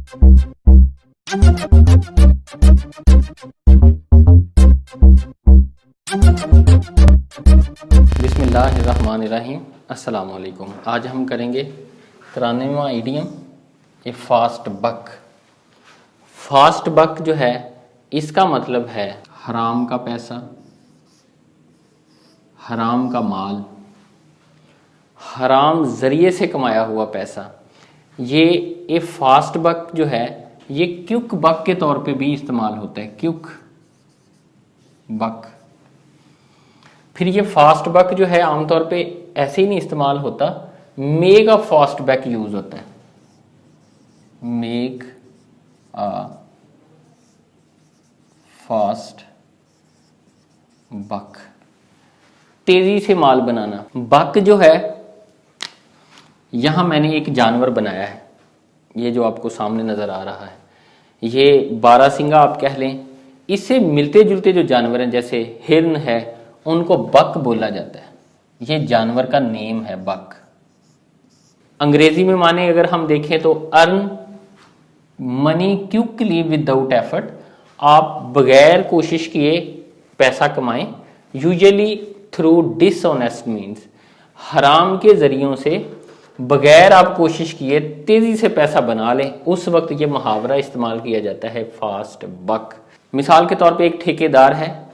बिस्मिल्लाहिर्रहमानिर्रहीम। अस्सलाम वालेकुम। आज हम करेंगे 93वां इडियम ए फास्ट बक। फास्ट बक जो है इसका मतलब है हराम का पैसा, हराम का माल, हराम जरिए से कमाया हुआ पैसा। ये ए फास्ट बक जो है ये क्विक बक के तौर पे भी इस्तेमाल होता है, क्विक बक। फिर ये फास्ट बक जो है आमतौर पे ऐसे ही नहीं इस्तेमाल होता, make a fast buck use होता है। मेक अ फास्ट बक, तेजी से माल बनाना। बक जो है यहां मैंने एक जानवर बनाया है, ये जो आपको सामने नजर आ रहा है, ये बारहसिंगा आप कह लें। इससे मिलते जुलते जो जानवर हैं जैसे हिरन है, उनको बक बोला जाता है। ये जानवर का नेम है बक। अंग्रेजी में माने अगर हम देखें तो earn money quickly without effort, आप बगैर कोशिश किए पैसा कमाएं, यूजुअली थ्रू डिसऑनेस्ट मीन्स, हराम के जरियों से बगैर आप कोशिश किए तेजी से पैसा बना लें, उस वक्त ये मुहावरा इस्तेमाल किया जाता है फास्ट बक। मिसाल के तौर पे एक ठेकेदार है,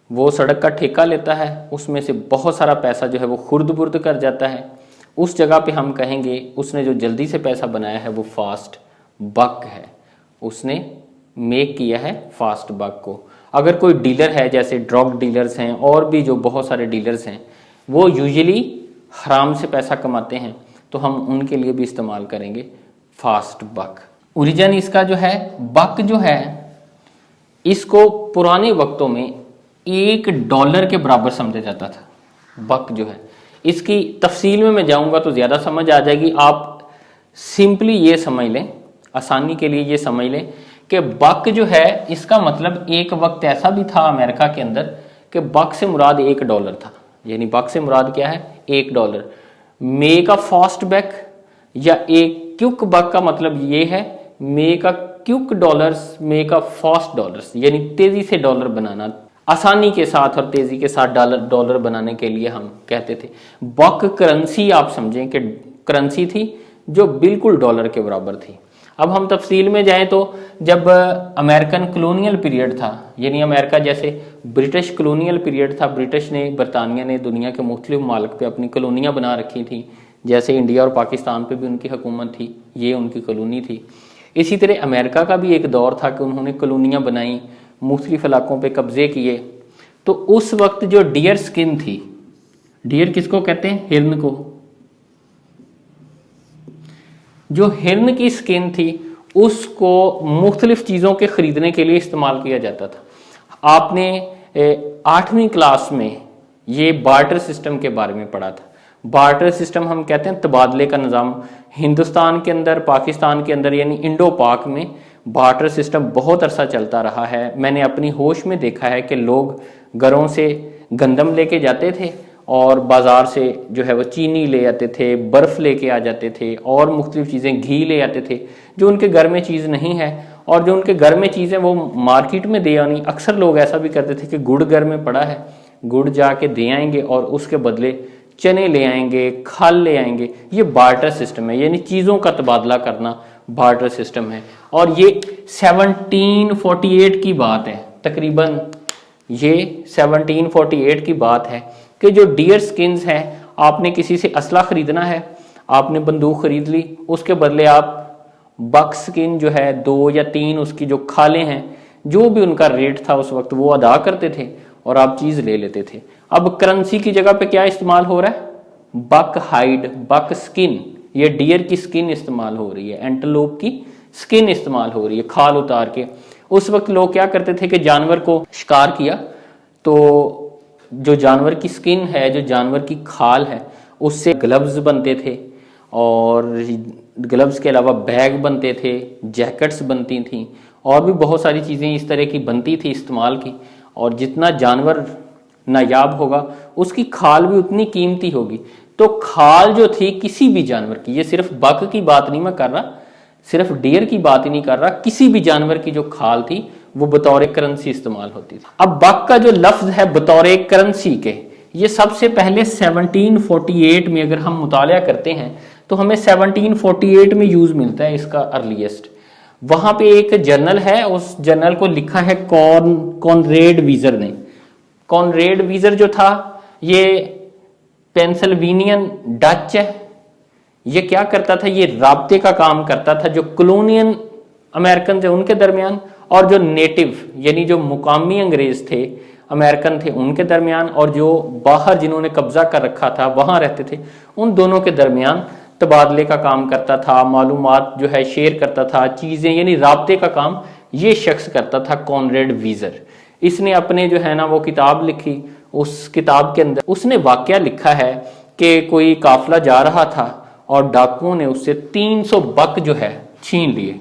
वो सड़क का ठेका लेता है, उसमें से बहुत सारा पैसा जो है वो खुर्द बुर्द कर जाता है। उस जगह पे हम कहेंगे उसने जो जल्दी से पैसा बनाया है वो फास्ट बक है, उसने मेक किया है फास्ट बक को। अगर कोई डीलर है जैसे ड्रग डीलर्स हैं और भी जो बहुत सारे डीलर्स हैं, वो यूजुअली हराम से पैसा कमाते हैं, तो हम उनके लिए भी इस्तेमाल करेंगे फास्ट बक। ओरिजिन इसका जो है बक जो है, इसको पुराने वक्तों में $1 के बराबर समझा जाता था। बक जो है इसकी तफसील में मैं जाऊंगा तो ज़्यादा समझ आ जाएगी। आप सिंपली ये समझ लें, आसानी के लिए ये समझ लें कि बक जो है इसका मतलब एक वक्त ऐसा भी था अमेरिका के अंदर कि बक से मुराद $1 था। यानी बक से मुराद क्या है? $1। मेक अ फास्ट बक या एक क्विक बक का मतलब ये है make a quick dollars, make a fast dollars, यानी तेजी से डॉलर बनाना, आसानी के साथ और तेजी के साथ डॉलर बनाने के लिए हम कहते थे। बक करेंसी आप समझें कि करेंसी थी जो बिल्कुल डॉलर के बराबर थी। अब हम तफसील में जाएं तो जब अमेरिकन कॉलोनियल पीरियड था, यानी अमेरिका जैसे ब्रिटिश कॉलोनियल पीरियड था, ब्रिटिश ने, बरतानिया ने दुनिया के मुख्तलिफ मुमालिक पे अपनी कॉलोनियाँ बना रखी थी, जैसे इंडिया और पाकिस्तान पे भी उनकी हुकूमत थी, ये उनकी कॉलोनी थी। इसी तरह अमेरिका का भी एक दौर था कि उन्होंने कॉलोनियाँ बनाई, मुख्तलिफ इलाकों पे कब्जे किए। तो उस वक्त जो डियर स्किन थी, डियर किसको कहते हैं? हिरन को। जो हिरन की स्किन थी उसको मुख्तलिफ चीज़ों के ख़रीदने के लिए इस्तेमाल किया जाता था। आपने 8वीं क्लास में ये बार्टर सिस्टम के बारे में पढ़ा था। बार्टर सिस्टम हम कहते हैं तबादले का निज़ाम। हिंदुस्तान के अंदर, पाकिस्तान के अंदर यानी इंडो पाक में बार्टर सिस्टम बहुत अरसा चलता रहा है। मैंने अपनी होश में देखा है कि लोग घरों से गंदम लेके जाते थे और बाज़ार से जो है वो चीनी ले आते थे, बर्फ़ लेके आ जाते थे और मुख्तलिफ चीज़ें, घी ले आते थे जो उनके घर में चीज़ नहीं है, और जो उनके घर में चीज़ें वो मार्केट में दे आनी। अक्सर लोग ऐसा भी करते थे कि गुड़ घर में पड़ा है, गुड़ जाके दे आएंगे और उसके बदले चने ले आएंगे, खल ले आएंगे। ये बार्टर सिस्टम है, यानी चीज़ों का तबादला करना बार्टर सिस्टम है। और ये 1748 की बात है, तकरीबन ये 1748 की बात है कि जो डियर स्किन्स हैं, आपने किसी से असला खरीदना है, आपने बंदूक खरीद ली, उसके बदले आप बक स्किन जो है 2 या 3 उसकी जो खालें हैं, जो भी उनका रेट था उस वक्त वो अदा करते थे और आप चीज़ ले लेते थे। अब करेंसी की जगह पे क्या इस्तेमाल हो रहा है? बक हाइड, बक स्किन, ये डियर की स्किन इस्तेमाल हो रही है, एंटेलोप की स्किन इस्तेमाल हो रही है, खाल उतार के। उस वक्त लोग क्या करते थे कि जानवर को शिकार किया तो जो जानवर की स्किन है, जो जानवर की खाल है, उससे ग्लव्स बनते थे और ग्लव्स के अलावा बैग बनते थे, जैकेट्स बनती थी और भी बहुत सारी चीज़ें इस तरह की बनती थी इस्तेमाल की। और जितना जानवर नायाब होगा उसकी खाल भी उतनी कीमती होगी। तो खाल जो थी किसी भी जानवर की, ये सिर्फ बक की बात नहीं मैं कर रहा, सिर्फ डियर की बात ही नहीं कर रहा, किसी भी जानवर की जो खाल थी वो बतौर करेंसी इस्तेमाल होती थी। अब बक का जो लफ्ज है बतौर करेंसी के, ये सबसे पहले 1748 में अगर हम मुताला करते हैं तो हमें 1748 में यूज मिलता है इसका अर्लीस्ट। वहां पे एक जर्नल है, उस जर्नल को लिखा है कॉनरेड वीजर ने। कॉनरेड वीजर जो था ये पेंसिल्वेनियन डच है। ये क्या करता था, ये राब्ते का काम करता था जो कॉलोनियल अमेरिकन थे उनके दरमियान और जो नेटिव यानी जो मुकामी अंग्रेज थे अमेरिकन थे उनके दरमियान, और जो बाहर जिन्होंने कब्जा कर रखा था वहां रहते थे उन दोनों के दरमियान तबादले का काम करता था, मालूमात जो है शेयर करता था, चीजें यानी राब्ते का काम ये शख्स करता था कॉनरेड वीजर। इसने अपने जो है ना वो किताब लिखी, उस किताब के अंदर उसने वाकया लिखा है कि कोई काफिला जा रहा था और डाकुओं ने उससे 300 बक जो है छीन लिए।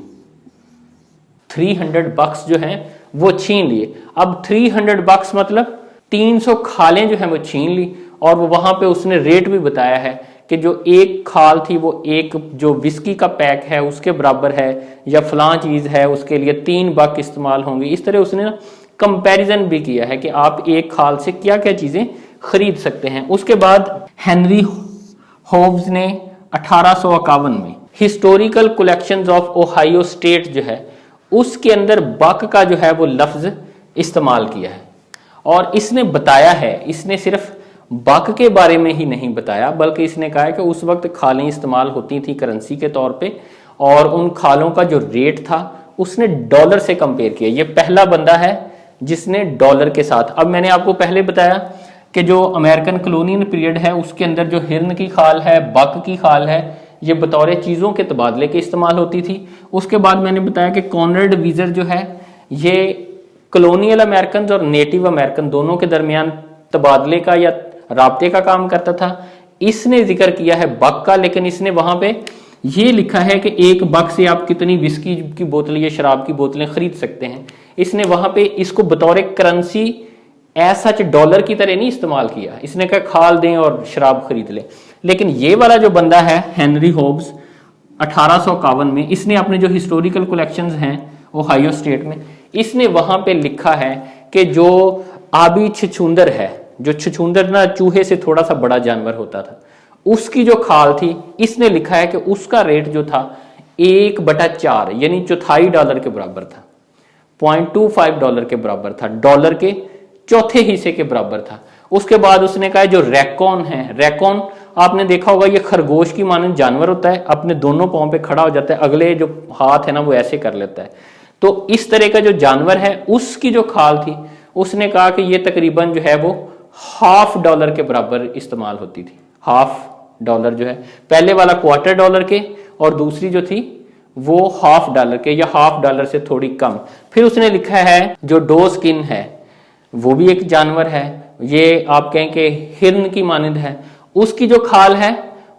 300 बक्स जो हैं वो छीन लिए। अब 300 बक्स मतलब 300 खालें जो हैं वो छीन ली, और वो वहां पे उसने रेट भी बताया है कि जो एक खाल थी वो एक जो विस्की का पैक है उसके बराबर है, या फलां चीज है उसके लिए 3 बक इस्तेमाल होंगे। इस तरह उसने ना कंपैरिजन भी किया है कि आप एक खाल से क्या क्या चीजें खरीद सकते हैं। उसके बाद हेनरी होब्स ने 1851 में historical collections of Ohio state जो है उसके अंदर बक का जो है वो लफ्ज इस्तेमाल किया है, और इसने बताया है, इसने सिर्फ बक के बारे में ही नहीं बताया बल्कि इसने कहा है कि उस वक्त खालें इस्तेमाल होती थी करेंसी के तौर पे, और उन खालों का जो रेट था उसने डॉलर से कंपेयर किया। ये पहला बंदा है जिसने डॉलर के साथ, अब मैंने आपको पहले बताया कि जो अमेरिकन कॉलोनियल पीरियड है उसके अंदर जो हिरन की खाल है, बक की खाल है, ये बतौर चीज़ों के तबादले के इस्तेमाल होती थी। उसके बाद मैंने बताया कि कॉनरेड वीजर जो है ये कॉलोनियल अमेरिकन और नेटिव अमेरिकन दोनों के दरमियान तबादले का या राब्ते का काम करता था। इसने जिक्र किया है बक का, लेकिन इसने वहां पे ये लिखा है कि एक बक से आप कितनी विस्की की बोतल या शराब की बोतलें खरीद सकते हैं। इसने वहां पे इसको बतौर करेंसी ऐसा डॉलर की तरह नहीं इस्तेमाल किया, इसने कहा खाल दें और शराब खरीद लें। लेकिन ये वाला जो बंदा है हेनरी होब्स 1851 में, इसने अपने जो हिस्टोरिकल कलेक्शंस हैं ओहायो स्टेट में, इसने वहां पे लिखा है कि जो आबी छछूंदर है, जो छछूंदर ना चूहे से थोड़ा सा बड़ा जानवर होता था, उसकी जो खाल थी इसने लिखा है कि उसका रेट जो था 1/4 यानी चौथाई डॉलर के बराबर था, $0.25 के बराबर था, डॉलर के चौथे हिस्से के बराबर था। उसके बाद उसने कहा जो रैकॉन है, रैकॉन आपने देखा होगा ये खरगोश की मानंद जानवर होता है, अपने दोनों पांव पे खड़ा हो जाता है, अगले जो हाथ है ना वो ऐसे कर लेता है। तो इस तरह का जो जानवर है उसकी जो खाल थी उसने कहा कि ये तकरीबन जो है वो $0.5 के बराबर इस्तेमाल होती थी। $0.5 जो है, पहले वाला $0.25 के और दूसरी जो थी वो $0.5 के या $0.5 से थोड़ी कम। फिर उसने लिखा है जो डो स्किन है वो भी एक जानवर है, ये आप कहें कि हिरन की मानंद है, उसकी जो खाल है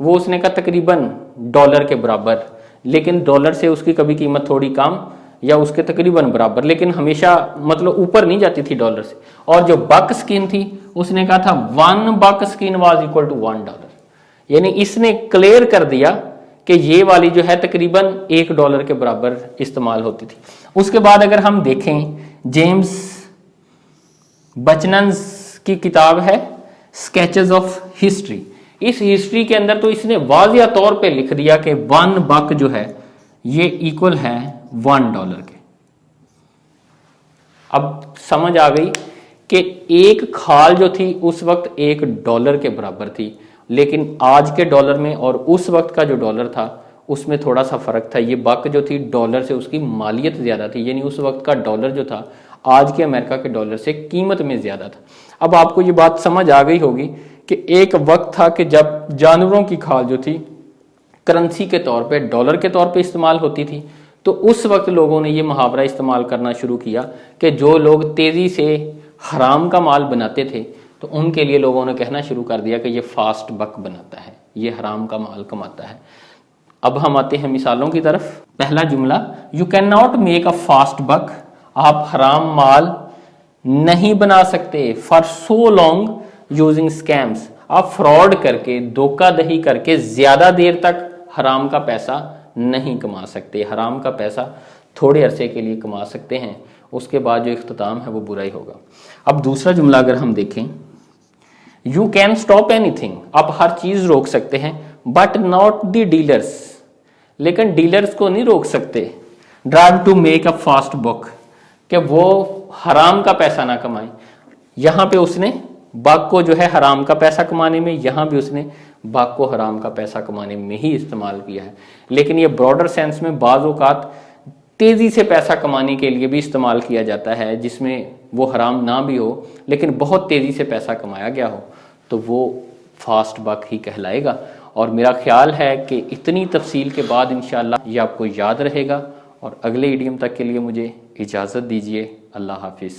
वो उसने कहा तकरीबन $1 के बराबर, लेकिन डॉलर से उसकी कभी कीमत थोड़ी कम या उसके तकरीबन बराबर, लेकिन हमेशा मतलब ऊपर नहीं जाती थी डॉलर से। और जो बक स्किन थी उसने कहा था 1 बक स्किन वाज इक्वल टू $1, यानी इसने क्लियर कर दिया कि ये वाली जो है तकरीबन $1 के बराबर इस्तेमाल होती थी। उसके बाद अगर हम देखें जेम्स बचनन्स की किताब है स्केचेस ऑफ हिस्ट्री, इस हिस्ट्री के अंदर तो इसने वाजिया तौर पे लिख दिया कि 1 बक जो है ये इक्वल है $1 के। अब समझ आ गई कि एक खाल जो थी उस वक्त $1 के बराबर थी, लेकिन आज के डॉलर में और उस वक्त का जो डॉलर था उसमें थोड़ा सा फर्क था। ये बक जो थी डॉलर से उसकी मालियत ज्यादा थी, यानी उस वक्त का डॉलर जो था आज के अमेरिका के डॉलर से कीमत में ज्यादा था। अब आपको ये बात समझ आ गई होगी कि एक वक्त था कि जब जानवरों की खाल जो थी करेंसी के तौर पे डॉलर के तौर पे इस्तेमाल होती थी, तो उस वक्त लोगों ने ये मुहावरा इस्तेमाल करना शुरू किया कि जो लोग तेजी से हराम का माल बनाते थे तो उनके लिए लोगों ने कहना शुरू कर दिया कि ये फास्ट बक बनाता है, ये हराम का माल कमाता है। अब हम आते हैं मिसालों की तरफ। पहला जुमला, you can not make a fast buck, आप हराम माल नहीं बना सकते for so long using scams, आप फ्रॉड करके धोखाधड़ी करके ज्यादा देर तक हराम का पैसा नहीं कमा सकते। हराम का पैसा थोड़े अरसे के लिए कमा सकते हैं, उसके बाद जो इख्तिताम है वो बुरा ही होगा। अब दूसरा जुमला अगर हम देखें, यू कैन स्टॉप एनीथिंग, आप हर चीज रोक सकते हैं, बट नॉट द डीलर्स, लेकिन डीलर्स को नहीं रोक सकते। Drive to make a fast buck, कि वो हराम का पैसा ना कमाए। यहां पे उसने बक को जो है हराम का पैसा कमाने में, यहां भी उसने बक को हराम का पैसा कमाने में ही इस्तेमाल किया है। लेकिन ये ब्रॉडर सेंस में बाज़ औक़ात तेजी से पैसा कमाने के लिए भी इस्तेमाल किया जाता है, जिसमें वो हराम ना भी हो लेकिन बहुत तेजी से पैसा कमाया गया हो, तो वो फास्ट बक ही कहलाएगा। और मेरा ख्याल है कि इतनी तफसील के बाद इंशाअल्लाह ये आपको याद रहेगा। और अगले इडियम तक के लिए मुझे इजाज़त दीजिए। अल्लाह हाफिज़।